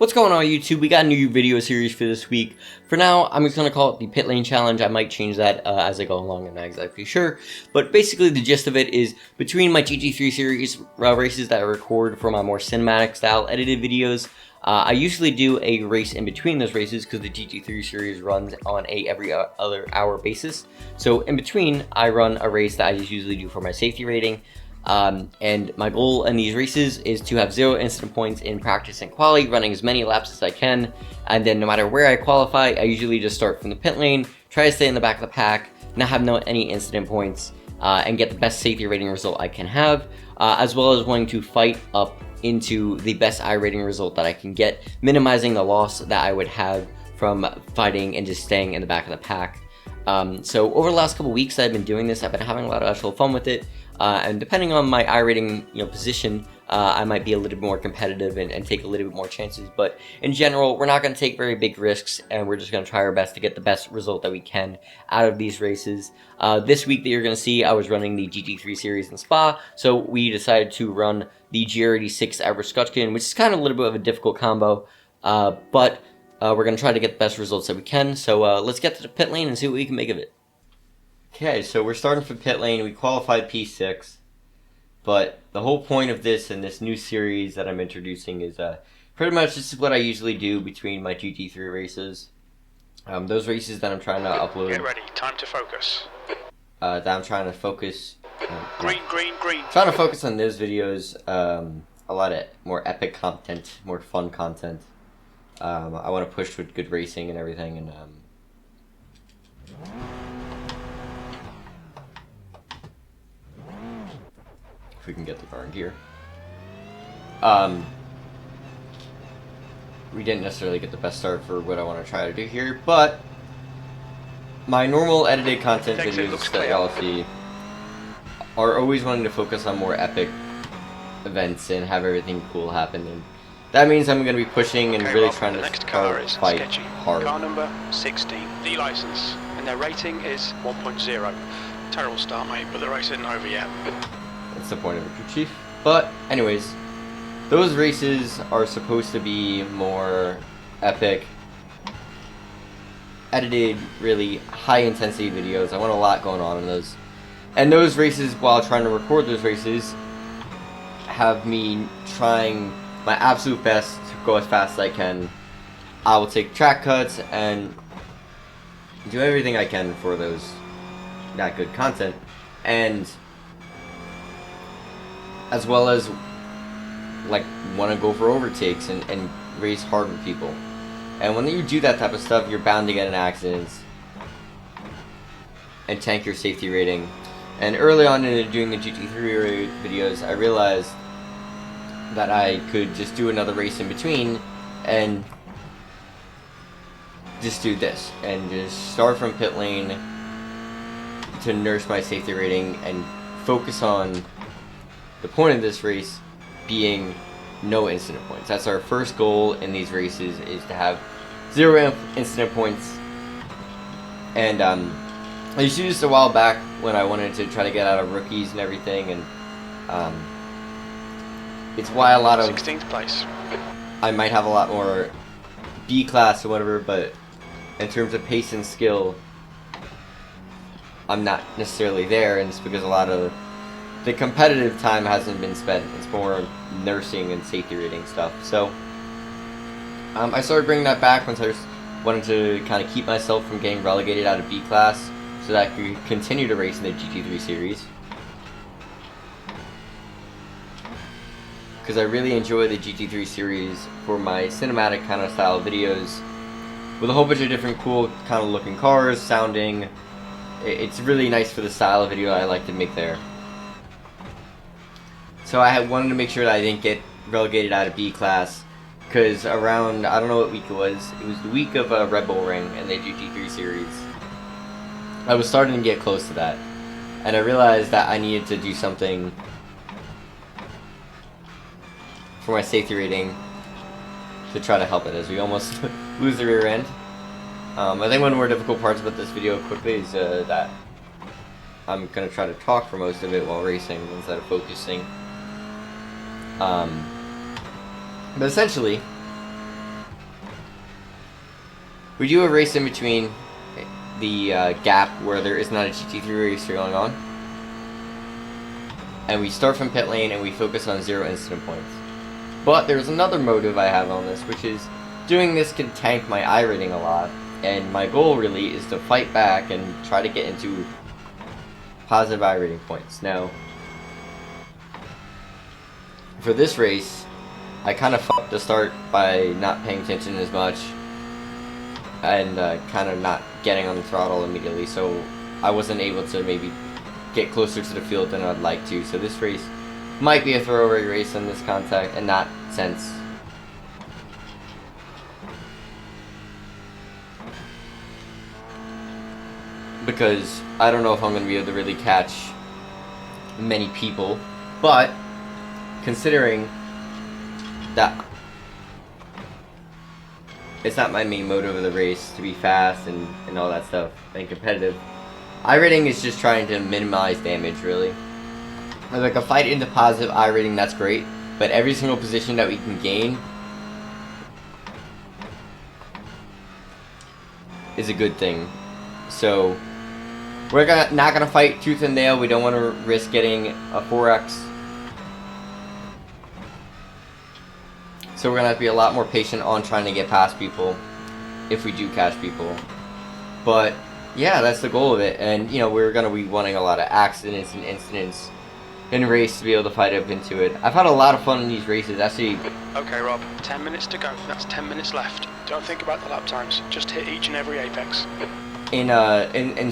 What's going on YouTube? We got a new video series for this week. For now, I'm just going to call it the Pitlane Challenge. I might change that as I go along, I'm not exactly sure. But basically the gist of it is between my GT3 series races that I record for my more cinematic style edited videos, I usually do a race in between those races because the GT3 series runs on a every other hour basis. So in between, I run a race that I just usually do for my safety rating. And my goal in these races is to have 0 incident points in practice and quali, running as many laps as I can, and then no matter where I qualify, I usually just start from the pit lane, try to stay in the back of the pack, not have any incident points, and get the best safety rating result I can have, as well as wanting to fight up into the best iRating result that I can get, minimizing the loss that I would have from fighting and just staying in the back of the pack. So over the last couple weeks I've been doing this, I've been having a lot of actual fun with it. And depending on my iRating position, I might be a little bit more competitive and take a little bit more chances. But in general, we're not going to take very big risks, and we're just going to try our best to get the best result that we can out of these races. This week that you're going to see, I was running the GT3 series in Spa, so we decided to run the GR86 at Rudskogen, which is kind of a little bit of a difficult combo, but we're going to try to get the best results that we can. So let's get to the pit lane and see what we can make of it. Okay, so we're starting from pit lane. We qualified P6, but the whole point of this and this new series that I'm introducing is pretty much this is what I usually do between my GT3 races. Those races that I'm trying to upload. Get ready, time to focus. That I'm trying to focus. Green. Trying to focus on those videos. A lot of more epic content, more fun content. I want to push with good racing and everything, and if we can get the car in gear. We didn't necessarily get the best start for what I want to try to do here, but my normal edited content videos that y'all see are always wanting to focus on more epic events and have everything cool happen, and that means I'm going to be pushing and really trying to fight hard. Car number 16, the license, and their rating is 1.0. Terrible start, mate, but the race isn't over yet. That's the point of it, Chief. But anyways, those races are supposed to be more epic, edited, really high intensity videos. I want a lot going on in those. And those races, while trying to record those races, have me trying my absolute best to go as fast as I can. I will take track cuts and do everything I can for that good content, and as well as like want to go for overtakes and race hard with people. And when you do that type of stuff, you're bound to get in accidents and tank your safety rating. And early on in doing the GT3 videos, I realized that I could just do another race in between and just do this and just start from pit lane to nurse my safety rating and focus on the point of this race being no incident points. That's our first goal in these races, is to have 0 incident points. And I used to do this a while back when I wanted to try to get out of rookies and everything, and it's why a lot of 16th place. I might have a lot more B class or whatever, but in terms of pace and skill, I'm not necessarily there, and it's because a lot of the competitive time hasn't been spent. It's more nursing and safety rating stuff. So I started bringing that back once I wanted to kind of keep myself from getting relegated out of B class so that I could continue to race in the GT3 series. Because I really enjoy the GT3 series for my cinematic kind of style videos with a whole bunch of different cool kind of looking cars, sounding. It's really nice for the style of video I like to make there. So I wanted to make sure that I didn't get relegated out of B class, because around, I don't know what week it was the week of Red Bull Ring and the GT3 series. I was starting to get close to that, and I realized that I needed to do something for my safety rating to try to help it, as we almost lose the rear end. I think one of the more difficult parts about this video quickly is that I'm going to try to talk for most of it while racing instead of focusing. But essentially, We do a race in between the gap where there is not a GT3 race going on. And we start from pit lane and we focus on 0 incident points. But there's another motive I have on this, which is doing this can tank my iRating a lot. And my goal really is to fight back and try to get into positive iRating points. Now, for this race, I kind of fucked the start by not paying attention as much and kind of not getting on the throttle immediately, so I wasn't able to maybe get closer to the field than I'd like to. So this race might be a throwaway race in this context and not sense. Because I don't know if I'm going to be able to really catch many people, but considering that it's not my main motive of the race to be fast and all that stuff and competitive, iRating is just trying to minimize damage, really. Like a fight into positive iRating, that's great, but every single position that we can gain is a good thing. So we're not gonna fight tooth and nail. We don't want to risk getting a 4x. So we're gonna have to be a lot more patient on trying to get past people if we do catch people. But yeah, that's the goal of it. And you know, we're gonna be wanting a lot of accidents and incidents in race to be able to fight up into it. I've had a lot of fun in these races. Actually. Okay, Rob. 10 minutes to go. That's 10 minutes left. Don't think about the lap times. Just hit each and every apex. In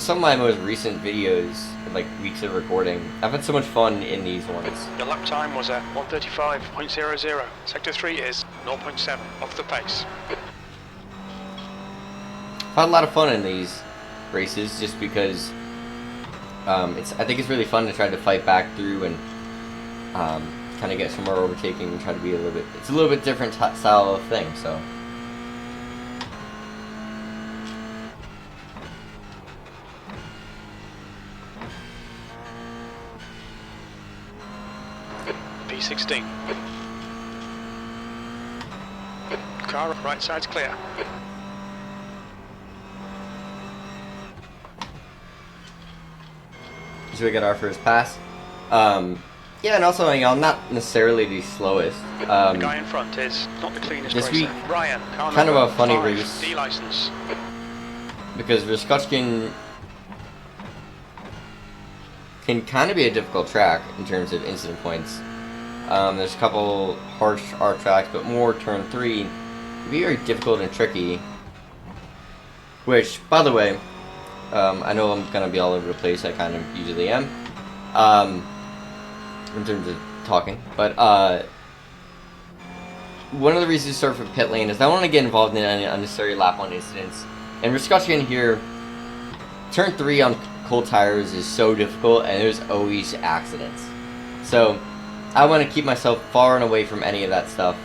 some of my most recent videos, like weeks of recording, I've had so much fun in these ones. Your lap time was at 1:35.00. Sector 3 is 0.7 off the pace. I've had a lot of fun in these races just because I think it's really fun to try to fight back through and kind of get some more overtaking and try to be it's a little bit different style of thing, so. P16. Car right side's clear. So we got our first pass. Yeah, and also, you know, I'm not necessarily the slowest. The guy in front is not the cleanest this racer. week, Ryan, kind of a funny race. D-license. Because Rudskogen can kind of be a difficult track in terms of incident points. There's a couple harsh art tracks, but more turn 3 can be very difficult and tricky. Which, by the way, I know I'm gonna be all over the place. I kind of usually am, in terms of talking. But one of the reasons to start from pit lane is I don't want to get involved in any unnecessary lap 1 incidents. And Rudskogen here, turn 3 on cold tires is so difficult, and there's always accidents. So I want to keep myself far and away from any of that stuff.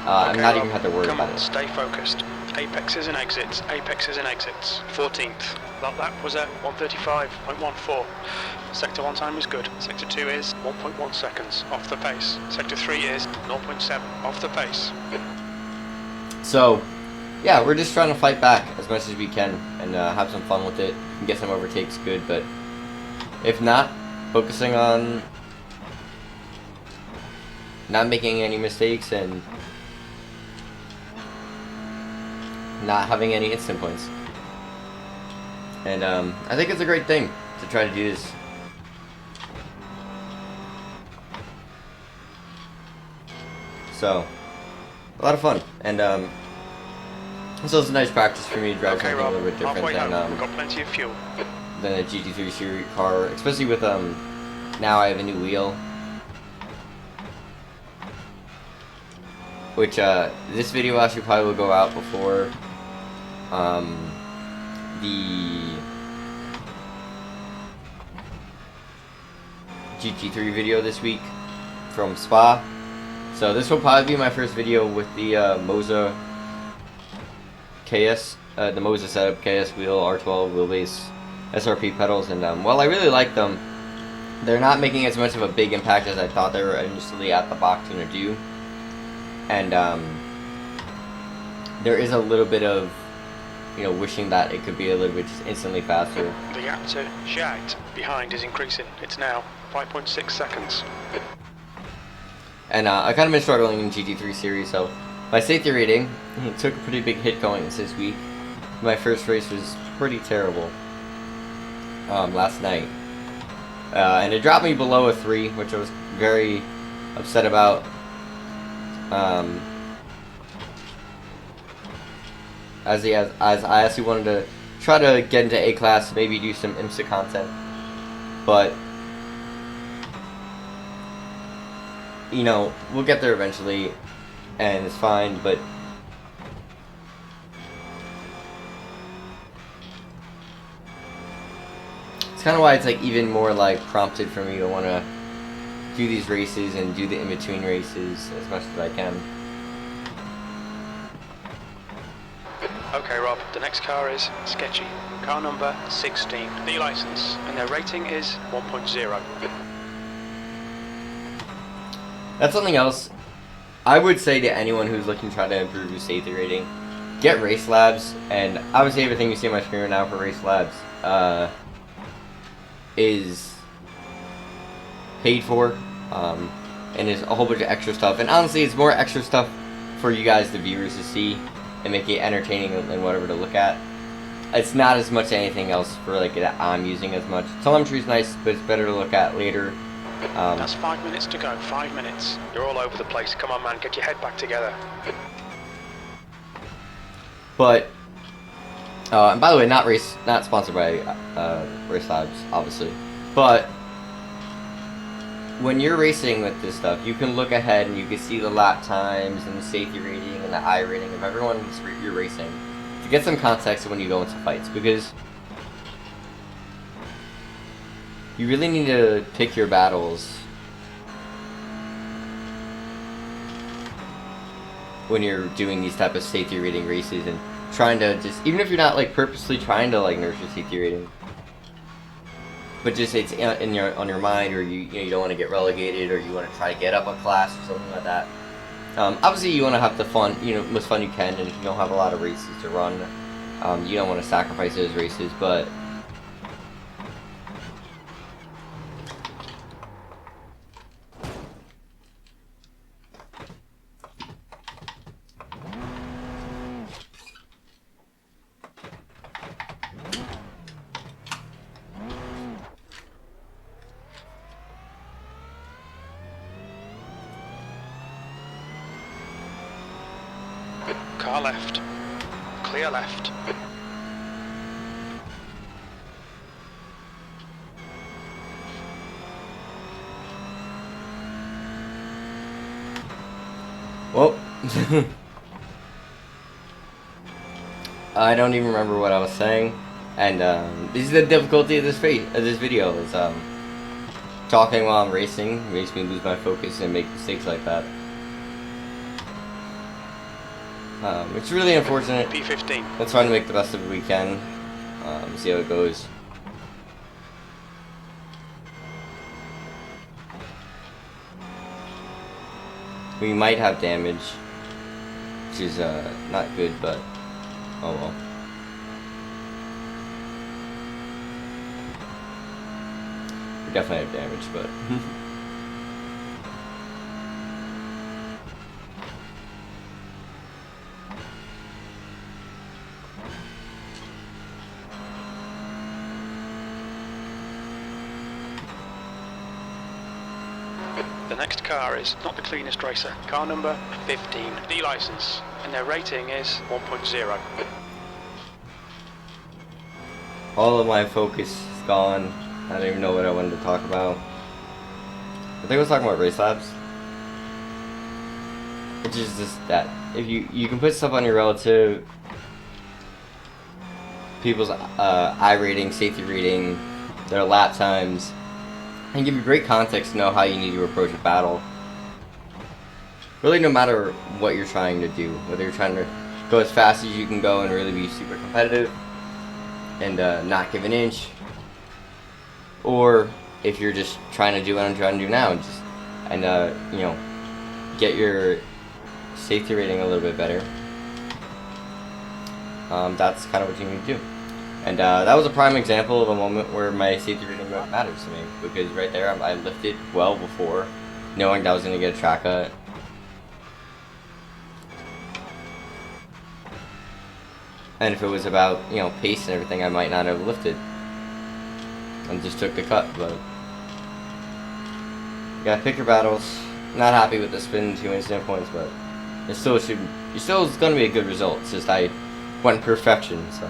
I'm not even have to worry about it. Stay focused. Apexes and exits. Apexes and exits. 14th. That lap was at 1:35.14. Sector 1 time is good. Sector 2 is 1.1 seconds off the pace. Sector 3 is 0.7 off the pace. So, yeah, we're just trying to fight back as much as we can and have some fun with it. We can get some overtakes good, but if not, focusing on not making any mistakes and not having any instant points. And I think it's a great thing to try to do this. So, a lot of fun. And it's also a nice practice for me to drive something a little bit different than we've got plenty of fuel. Than a GT3 series car, especially with now I have a new wheel. Which this video actually probably will go out before the GT3 video this week from Spa. So this will probably be my first video with the Moza KS, the Moza setup, KS wheel, R12 wheelbase, SRP pedals, and while I really like them, they're not making as much of a big impact as I thought they were initially at the box going to do. And there is a little bit of you know, wishing that it could be a little bit just instantly faster. The gap to Shite behind is increasing. It's now 5.6 seconds. And I kind of been struggling in GT3 series, so my safety rating took a pretty big hit going into this week. My first race was pretty terrible last night. And it dropped me below a 3, which I was very upset about. As I actually wanted to try to get into A class, maybe do some IMSA content, but you know, we'll get there eventually, and it's fine. But it's kind of why it's like even more like prompted for me to want to do these races and do the in-between races as much as I can. Okay, Rob, the next car is Sketchy. Car number 16, the license, and their rating is 1.0. That's something else I would say to anyone who's looking to try to improve your safety rating. Get race labs, and obviously everything you see on my screen right now for race labs is paid for, and is a whole bunch of extra stuff. And honestly, it's more extra stuff for you guys, the viewers, to see and make it entertaining and whatever to look at. It's not as much anything else for like that I'm using as much. Telemetry is nice, but it's better to look at later. That's 5 minutes to go. 5 minutes. You're all over the place. Come on, man. Get your head back together. But and by the way, not sponsored by Race Labs, obviously. But when you're racing with this stuff, you can look ahead and you can see the lap times and the safety rating and the I rating of everyone you're racing to get some context when you go into fights, because you really need to pick your battles when you're doing these type of safety rating races and trying to just, even if you're not like purposely trying to like nurture safety rating, but just it's on your mind, or you don't want to get relegated, or you want to try to get up a class or something like that. Obviously, you want to have the fun, most fun you can, and if you don't have a lot of races to run, you don't want to sacrifice those races, but Car left. Clear left. well, I don't even remember what I was saying, and this is the difficulty of this video is talking while I'm racing makes me lose my focus and make mistakes like that. It's really unfortunate. P15. Let's try to make the best of it we can. See how it goes. We might have damage, which is not good, but oh well. We definitely have damage, but The next car is not the cleanest racer. Car number 15, the license, and their rating is 1.0. all of my focus is gone. I don't even know what I wanted to talk about. I think I was talking about race labs, which is just that if you can put stuff on your relative, people's I rating, safety rating, their lap times, and give you great context to know how you need to approach a battle. Really, no matter what you're trying to do, whether you're trying to go as fast as you can go and really be super competitive and not give an inch, or if you're just trying to do what I'm trying to do now, and get your safety rating a little bit better. that's kind of what you need to do. And that was a prime example of a moment where my safety rating matters to me, because right there I lifted well before, knowing that I was going to get a track cut. And if it was about, you know, pace and everything, I might not have lifted and just took the cut. But you gotta pick your battles. Not happy with the spin 2 incident points, but it still is going to be a good result. It's just I went perfection, so.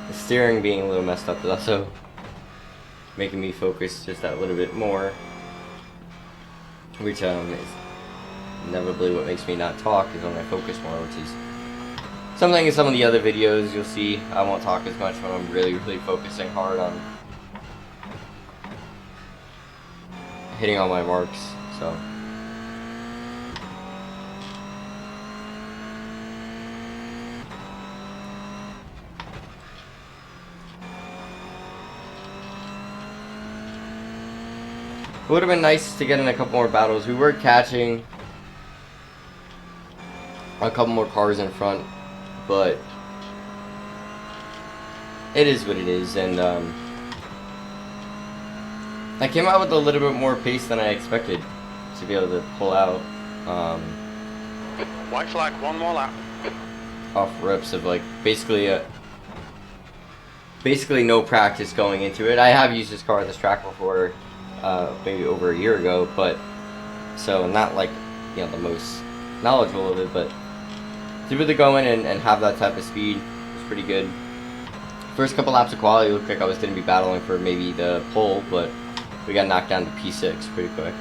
The steering being a little messed up is also making me focus just that little bit more, which is inevitably what makes me not talk, is when I focus more, which is something in some of the other videos you'll see. I won't talk as much when I'm really focusing hard on hitting all my marks, so. It would have been nice to get in a couple more battles. We were catching a couple more cars in front, but it is what it is. And I came out with a little bit more pace than I expected to be able to pull out. White flag, one more lap. Off rips of like basically no practice going into it. I have used this car on this track before. Maybe over a year ago, but so not like, you know, the most knowledgeable of it, but to be able to go in and have that type of speed was pretty good. First couple laps of quality looked like I was going to be battling for maybe the pole, but we got knocked down to P6 pretty quick.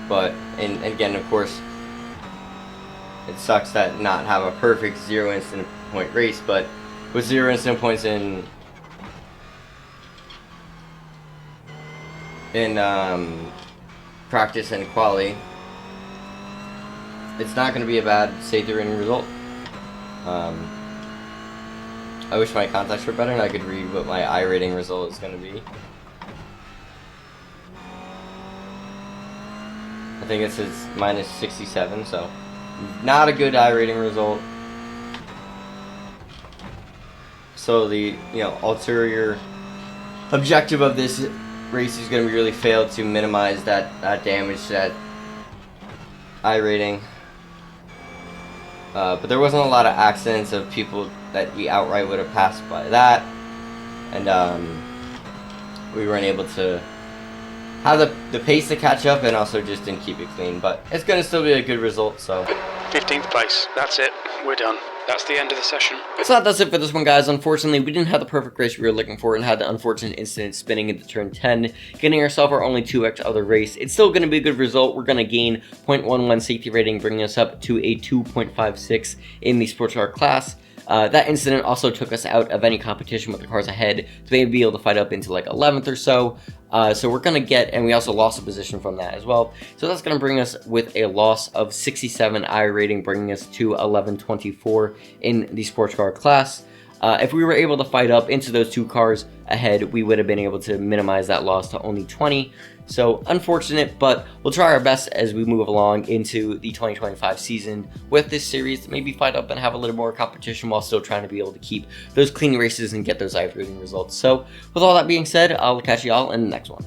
But and again, of course, it sucks that not have a perfect 0 incident point race, but with 0 incident points in practice and quali, it's not going to be a bad safety rating result. I wish my contacts were better and I could read what my iRating result is going to be. I think it says minus 67, so not a good iRating result. So the ulterior objective of this race is going to be really failed to minimize that damage to that iRating. But there wasn't a lot of accidents of people that we outright would have passed by that, and we weren't able to have the pace to catch up, and also just didn't keep it clean. But it's going to still be a good result. So 15th place. That's it. We're done. That's the end of the session. So that's it for this one, guys. Unfortunately, we didn't have the perfect race we were looking for and had the unfortunate incident spinning into turn 10, getting ourselves our only 2x of the race. It's still going to be a good result. We're going to gain 0.11 safety rating, bringing us up to a 2.56 in the sports car class. That incident also took us out of any competition with the cars ahead to maybe be able to fight up into like 11th or so. So we're going to get, and we also lost a position from that as well. So that's going to bring us with a loss of 67 iRating, bringing us to 1124 in the sports car class. If we were able to fight up into those two cars ahead, we would have been able to minimize that loss to only 20. So unfortunate, but we'll try our best as we move along into the 2025 season with this series to maybe fight up and have a little more competition while still trying to be able to keep those clean races and get those iRating results. So with all that being said, I'll catch y'all in the next one.